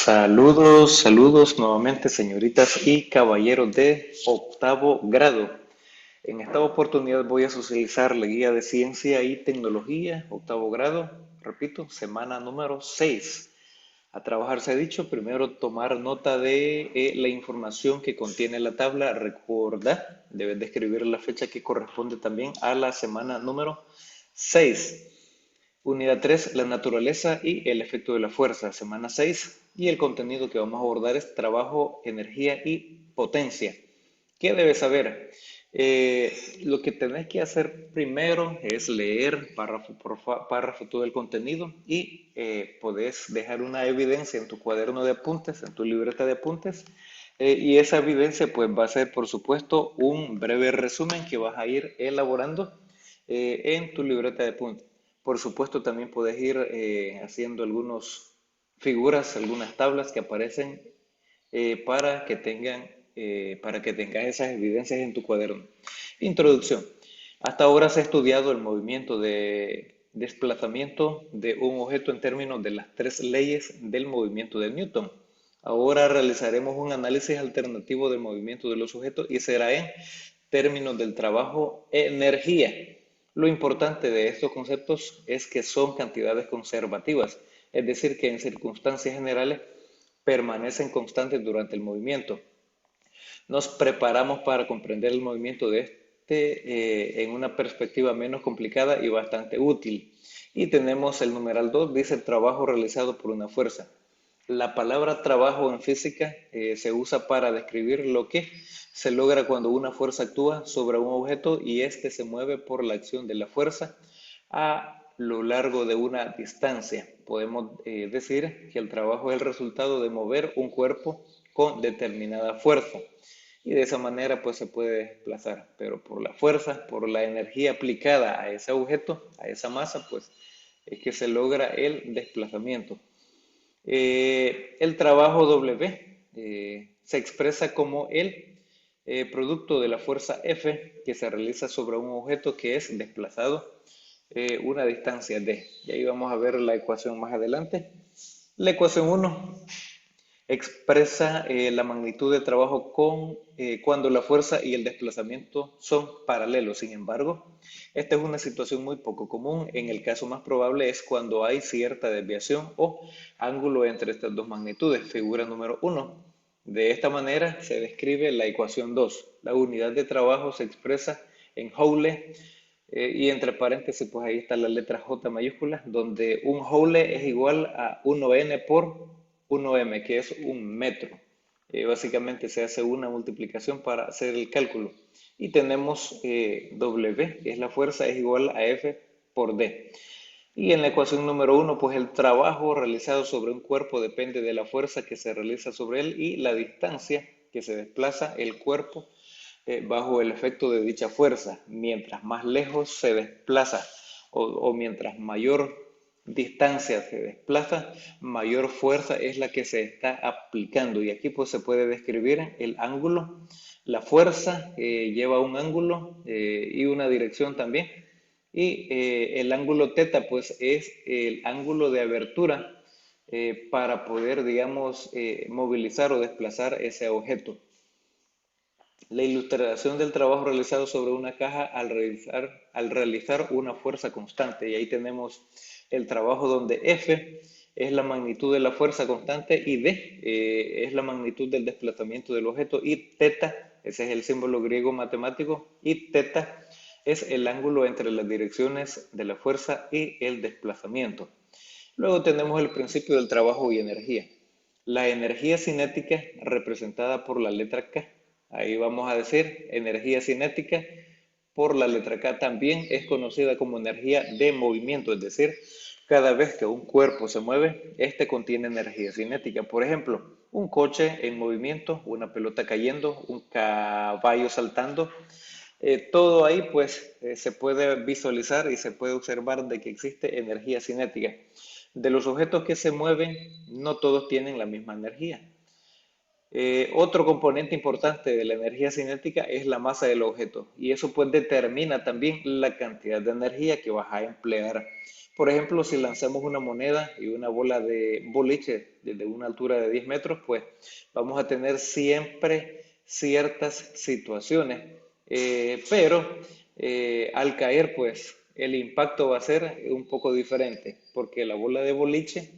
Saludos, saludos nuevamente, señoritas y caballeros de octavo grado. En esta oportunidad voy a socializar la guía de ciencia y tecnología, octavo grado, repito, semana número 6. A trabajar se ha dicho, primero tomar nota de la información que contiene la tabla. Recuerda, debes de escribir la fecha que corresponde también a la semana número 6. Unidad 3, la naturaleza y el efecto de la fuerza, semana 6. Y el contenido que vamos a abordar es trabajo, energía y potencia. ¿Qué debes saber? Lo que tenés que hacer primero es leer párrafo por párrafo todo el contenido y podés dejar una evidencia en tu cuaderno de apuntes, en tu libreta de apuntes. Y esa evidencia pues va a ser, por supuesto, un breve resumen que vas a ir elaborando en tu libreta de apuntes. Por supuesto, también puedes ir haciendo algunas figuras, algunas tablas que aparecen para que tengas esas evidencias en tu cuaderno. Introducción. Hasta ahora se ha estudiado el movimiento de desplazamiento de un objeto en términos de las tres leyes del movimiento de Newton. Ahora realizaremos un análisis alternativo del movimiento de los objetos y será en términos del trabajo energía. Lo importante de estos conceptos es que son cantidades conservativas, es decir, que en circunstancias generales permanecen constantes durante el movimiento. Nos preparamos para comprender el movimiento de en una perspectiva menos complicada y bastante útil. Y tenemos el numeral 2, dice el trabajo realizado por una fuerza. La palabra trabajo en física se usa para describir lo que se logra cuando una fuerza actúa sobre un objeto y éste se mueve por la acción de la fuerza a lo largo de una distancia. Podemos decir que el trabajo es el resultado de mover un cuerpo con determinada fuerza y de esa manera pues se puede desplazar, pero por la fuerza, por la energía aplicada a ese objeto, a esa masa, pues es que se logra el desplazamiento. El trabajo W se expresa como el producto de la fuerza F que se realiza sobre un objeto que es desplazado una distancia D. Y ahí vamos a ver la ecuación más adelante. La ecuación 1 expresa la magnitud de trabajo cuando la fuerza y el desplazamiento son paralelos. Sin embargo, esta es una situación muy poco común. En el caso más probable es cuando hay cierta desviación o ángulo entre estas dos magnitudes. Figura número 1. De esta manera se describe la ecuación 2. La unidad de trabajo se expresa en joule y entre paréntesis, pues ahí está la letra J mayúscula, donde un joule es igual a 1N por 1M, que es un metro. Básicamente se hace una multiplicación para hacer el cálculo. Y tenemos W, que es la fuerza, es igual a F por D. Y en la ecuación número 1, pues el trabajo realizado sobre un cuerpo depende de la fuerza que se realiza sobre él y la distancia que se desplaza el cuerpo bajo el efecto de dicha fuerza. Mientras más lejos se desplaza o mientras mayor distancia se desplaza, mayor fuerza es la que se está aplicando. Y aquí pues se puede describir el ángulo. La fuerza lleva un ángulo y una dirección también. Y el ángulo teta pues es el ángulo de abertura para poder, digamos, movilizar o desplazar ese objeto. La ilustración del trabajo realizado sobre una caja al realizar una fuerza constante. Y ahí tenemos el trabajo donde F es la magnitud de la fuerza constante y D es la magnitud del desplazamiento del objeto y teta, ese es el símbolo griego matemático, y teta es el ángulo entre las direcciones de la fuerza y el desplazamiento. Luego tenemos el principio del trabajo y energía. La energía cinética representada por la letra K. Ahí vamos a decir energía cinética por la letra K también es conocida como energía de movimiento, es decir, cada vez que un cuerpo se mueve, este contiene energía cinética. Por ejemplo, un coche en movimiento, una pelota cayendo, un caballo saltando, todo ahí pues se puede visualizar y se puede observar de que existe energía cinética. De los objetos que se mueven, no todos tienen la misma energía. Otro componente importante de la energía cinética es la masa del objeto y eso pues determina también la cantidad de energía que vas a emplear. Por ejemplo, si lanzamos una moneda y una bola de boliche desde una altura de 10 metros, pues vamos a tener siempre ciertas situaciones, pero al caer pues el impacto va a ser un poco diferente porque la bola de boliche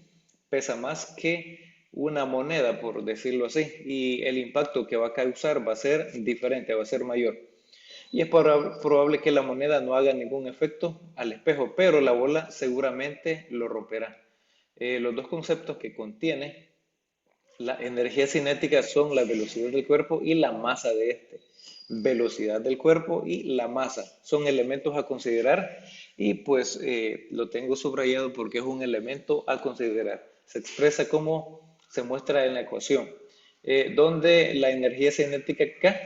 pesa más que una moneda, por decirlo así, y el impacto que va a causar va a ser diferente, va a ser mayor. Y es probable que la moneda no haga ningún efecto al espejo, pero la bola seguramente lo romperá. Los dos conceptos que contiene la energía cinética son la velocidad del cuerpo y la masa de este. Velocidad del cuerpo y la masa son elementos a considerar y pues lo tengo subrayado porque es un elemento a considerar. Se expresa como se muestra en la ecuación, donde la energía cinética K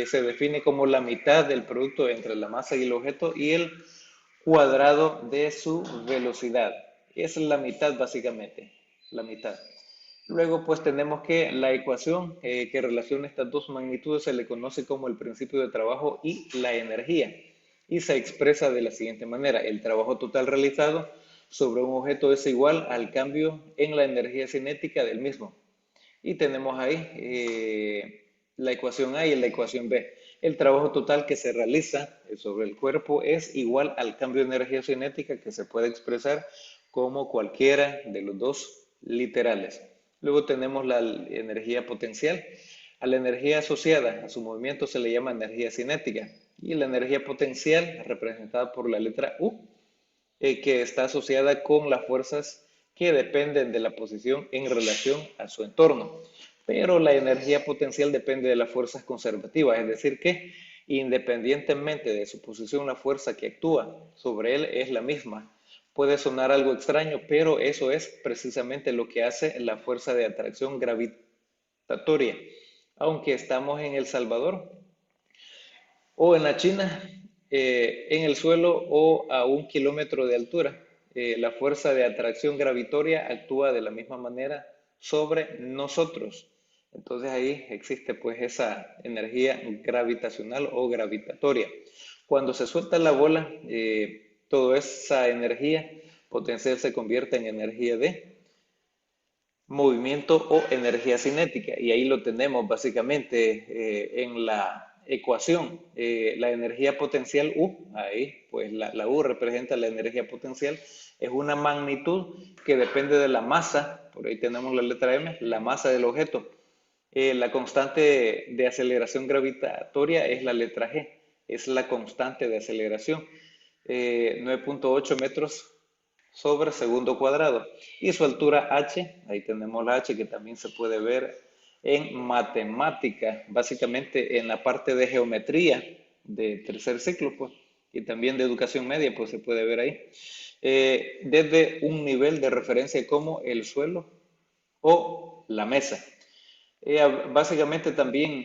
se define como la mitad del producto entre la masa y el objeto y el cuadrado de su velocidad. Es la mitad básicamente, la mitad. Luego, pues tenemos que la ecuación que relaciona estas dos magnitudes se le conoce como el principio de trabajo y la energía. Y se expresa de la siguiente manera. El trabajo total realizado sobre un objeto es igual al cambio en la energía cinética del mismo. Y tenemos ahí la ecuación A y la ecuación B. El trabajo total que se realiza sobre el cuerpo es igual al cambio de energía cinética que se puede expresar como cualquiera de los dos literales. Luego tenemos la energía potencial. A la energía asociada a su movimiento se le llama energía cinética. Y la energía potencial, representada por la letra U, que está asociada con las fuerzas que dependen de la posición en relación a su entorno. Pero la energía potencial depende de las fuerzas conservativas, es decir, que independientemente de su posición, la fuerza que actúa sobre él es la misma. Puede sonar algo extraño, pero eso es precisamente lo que hace la fuerza de atracción gravitatoria. Aunque estamos en El Salvador, o en la China, en el suelo o a 1 kilómetro de altura. La fuerza de atracción gravitoria actúa de la misma manera sobre nosotros. Entonces ahí existe pues esa energía gravitacional o gravitatoria. Cuando se suelta la bola, toda esa energía potencial se convierte en energía de movimiento o energía cinética. Y ahí lo tenemos básicamente en la ecuación. La energía potencial U, ahí pues la U representa la energía potencial, es una magnitud que depende de la masa, por ahí tenemos la letra M, la masa del objeto. La constante de aceleración gravitatoria es la letra G, es la constante de aceleración, 9.8 metros sobre segundo cuadrado. Y su altura h, ahí tenemos la h que también se puede ver en matemática, básicamente en la parte de geometría de tercer ciclo, pues, y también de educación media, pues se puede ver ahí, desde un nivel de referencia como el suelo o la mesa. Básicamente también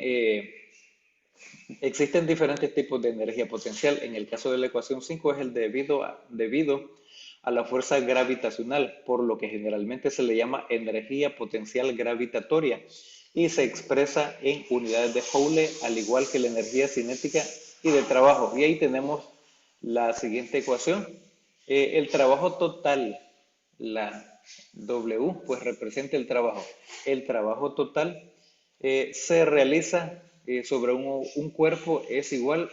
existen diferentes tipos de energía potencial. En el caso de la ecuación 5 es el debido a la fuerza gravitacional, por lo que generalmente se le llama energía potencial gravitatoria y se expresa en unidades de Joule, al igual que la energía cinética y de trabajo. Y ahí tenemos la siguiente ecuación. El trabajo total, la W, pues representa el trabajo. El trabajo total se realiza sobre un cuerpo es igual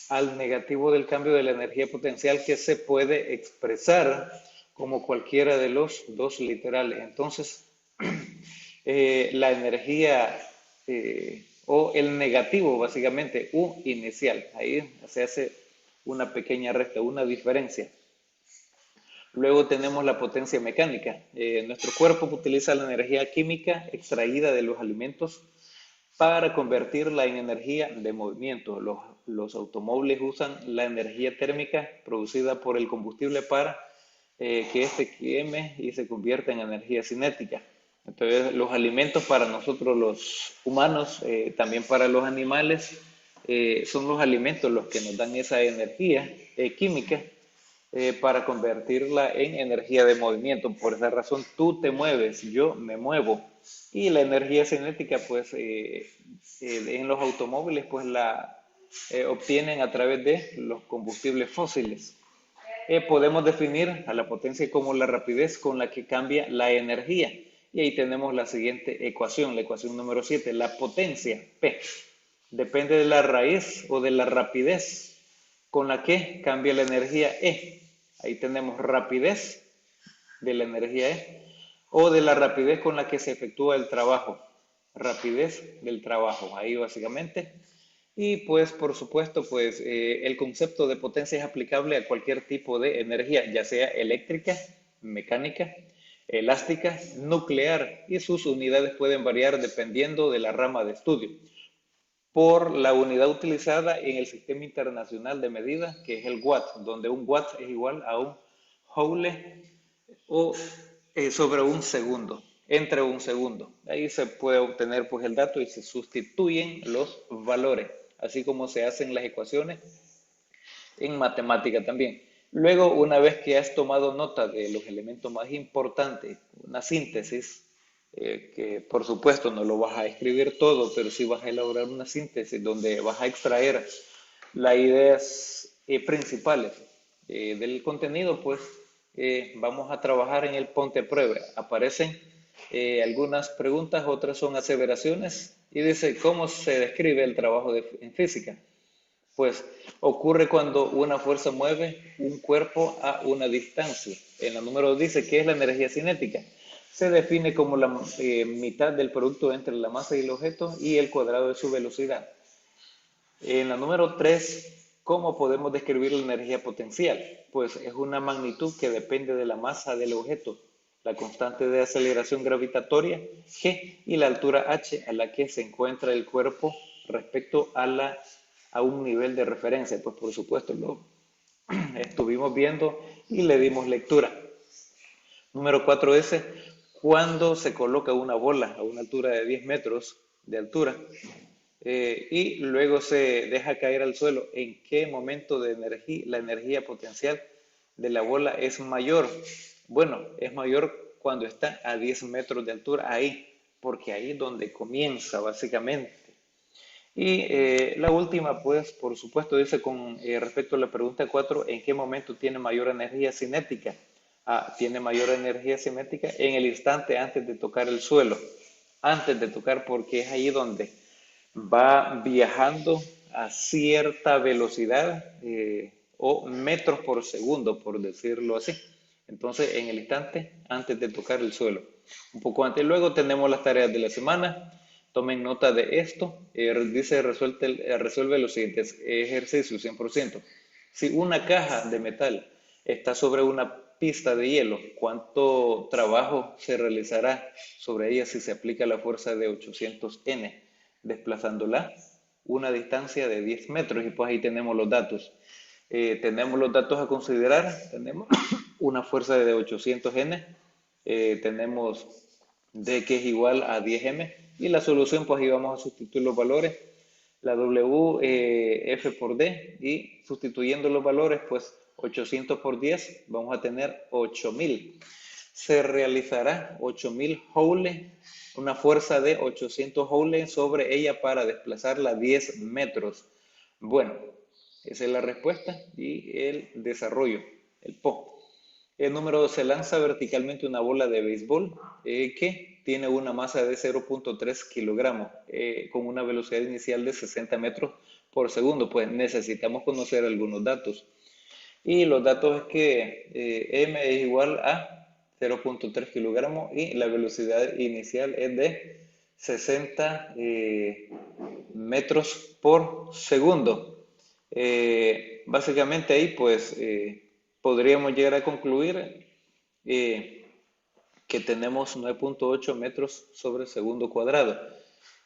al negativo del cambio de la energía potencial que se puede expresar como cualquiera de los dos literales. Entonces, la energía o el negativo, básicamente, U inicial, ahí se hace una pequeña recta, una diferencia. Luego tenemos la potencia mecánica. Nuestro cuerpo utiliza la energía química extraída de los alimentos para convertirla en energía de movimiento. Los automóviles usan la energía térmica producida por el combustible para que éste queme y se convierta en energía cinética. Entonces, los alimentos para nosotros los humanos, también para los animales, son los alimentos los que nos dan esa energía química para convertirla en energía de movimiento. Por esa razón, tú te mueves, yo me muevo. Y la energía cinética, pues, en los automóviles, pues la obtienen a través de los combustibles fósiles. Podemos definir a la potencia como la rapidez con la que cambia la energía. Y ahí tenemos la siguiente ecuación, la ecuación número 7. La potencia, P, depende de la raíz o de la rapidez con la que cambia la energía E. Ahí tenemos rapidez de la energía E o de la rapidez con la que se efectúa el trabajo. Rapidez del trabajo, ahí básicamente. Y pues por supuesto, pues el concepto de potencia es aplicable a cualquier tipo de energía, ya sea eléctrica, mecánica, elástica, nuclear, y sus unidades pueden variar dependiendo de la rama de estudio. Por la unidad utilizada en el Sistema Internacional de Medida, que es el watt, donde un watt es igual a un joule o sobre un segundo, entre un segundo. Ahí se puede obtener pues el dato y se sustituyen los valores, así como se hacen las ecuaciones en matemática también. Luego, una vez que has tomado nota de los elementos más importantes, una síntesis, que por supuesto no lo vas a escribir todo, pero sí vas a elaborar una síntesis donde vas a extraer las ideas principales del contenido, pues vamos a trabajar en el ponte a prueba. Aparecen algunas preguntas, otras son aseveraciones y dice, ¿cómo se describe el trabajo en física? Pues ocurre cuando una fuerza mueve un cuerpo a una distancia. En la número 2 dice que es la energía cinética. Se define como la mitad del producto entre la masa y el objeto y el cuadrado de su velocidad. En la número 3, ¿cómo podemos describir la energía potencial? Pues es una magnitud que depende de la masa del objeto, la constante de aceleración gravitatoria G y la altura H a la que se encuentra el cuerpo respecto a un nivel de referencia. Pues por supuesto lo estuvimos viendo y le dimos lectura. Número 4 es cuando se coloca una bola a una altura de 10 metros de altura y luego se deja caer al suelo, ¿en qué momento de la energía potencial de la bola es mayor? Bueno, es mayor cuando está a 10 metros de altura, ahí, porque ahí es donde comienza básicamente. Y la última, pues, por supuesto, dice con respecto a la pregunta 4, ¿en qué momento tiene mayor energía cinética? Tiene mayor energía cinética en el instante antes de tocar el suelo, antes de tocar, porque es ahí donde va viajando a cierta velocidad o metros por segundo, por decirlo así. Entonces, en el instante antes de tocar el suelo. Un poco antes. Luego tenemos las tareas de la semana. Tomen nota de esto. Dice, resuelve los siguientes ejercicios 100%. Si una caja de metal está sobre una pista de hielo, ¿cuánto trabajo se realizará sobre ella si se aplica la fuerza de 800 N? Desplazándola una distancia de 10 metros y pues ahí tenemos los datos. Tenemos los datos a considerar, tenemos una fuerza de 800 N, tenemos D que es igual a 10 M y la solución pues ahí vamos a sustituir los valores, la W F por D y sustituyendo los valores pues 800 por 10 vamos a tener 8000. Se realizará 8000 joules, una fuerza de 800 joules sobre ella para desplazarla 10 metros. Bueno, esa es la respuesta y el desarrollo, el PO. El número 2, se lanza verticalmente una bola de béisbol que tiene una masa de 0.3 kilogramos con una velocidad inicial de 60 metros por segundo. Pues necesitamos conocer algunos datos. Y los datos es que M es igual a 0.3 kilogramos y la velocidad inicial es de 60 metros por segundo. Básicamente ahí pues podríamos llegar a concluir que tenemos 9.8 metros sobre segundo cuadrado.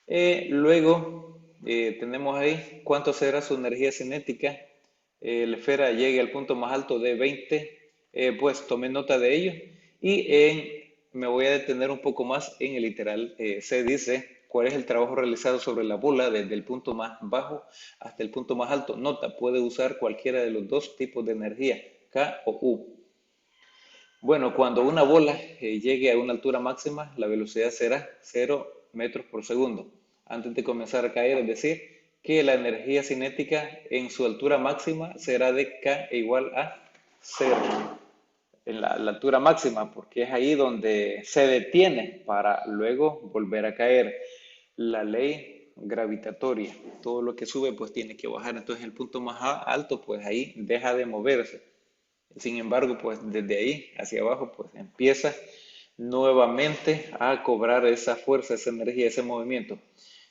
Luego tenemos ahí cuánto será su energía cinética. La esfera llegue al punto más alto de 20, pues tomé nota de ello. Y me voy a detener un poco más en el literal. Se dice cuál es el trabajo realizado sobre la bola desde el punto más bajo hasta el punto más alto. Nota, puede usar cualquiera de los dos tipos de energía, K o U. Bueno, cuando una bola llegue a una altura máxima, la velocidad será 0 metros por segundo. Antes de comenzar a caer, es decir, que la energía cinética en su altura máxima será de K igual a 0 en la altura máxima, porque es ahí donde se detiene para luego volver a caer. La ley gravitatoria, todo lo que sube pues tiene que bajar, entonces el punto más alto pues ahí deja de moverse. Sin embargo, pues desde ahí hacia abajo pues empieza nuevamente a cobrar esa fuerza, esa energía, ese movimiento.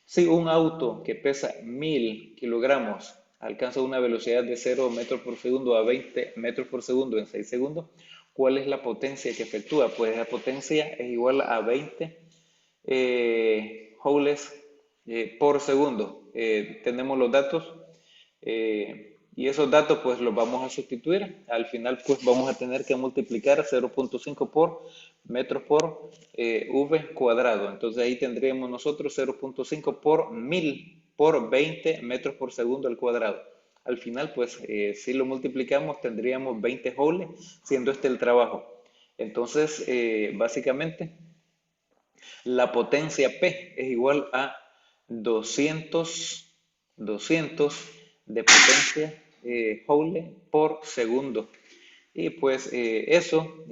Si un auto que pesa 1000 kilogramos alcanza una velocidad de 0 metros por segundo a 20 metros por segundo en 6 segundos, ¿cuál es la potencia que efectúa? Pues la potencia es igual a 20 joules por segundo. Tenemos los datos y esos datos pues los vamos a sustituir. Al final pues vamos a tener que multiplicar 0.5 por metros por v cuadrado. Entonces ahí tendríamos nosotros 0.5 por 1000 por 20 metros por segundo al cuadrado. Al final pues si lo multiplicamos tendríamos 20 joules, siendo este el trabajo. Entonces básicamente la potencia P es igual a 200 de potencia Joule por segundo. Y pues eso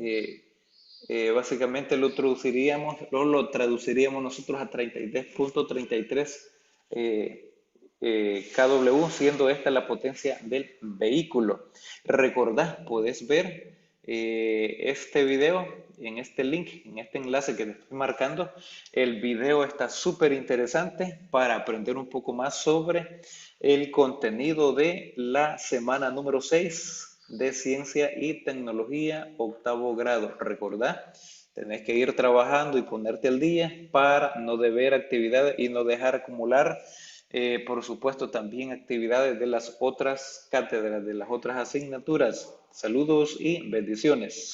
básicamente lo traduciríamos nosotros a 33.33 kW, siendo esta la potencia del vehículo. Recordad, podés ver este video en este link, en este enlace que te estoy marcando. El video está súper interesante para aprender un poco más sobre el contenido de la semana número 6 de Ciencia y Tecnología, octavo grado. Recordad, tenés que ir trabajando y ponerte al día para no deber actividades y no dejar acumular, por supuesto, también actividades de las otras cátedras, de las otras asignaturas. Saludos y bendiciones.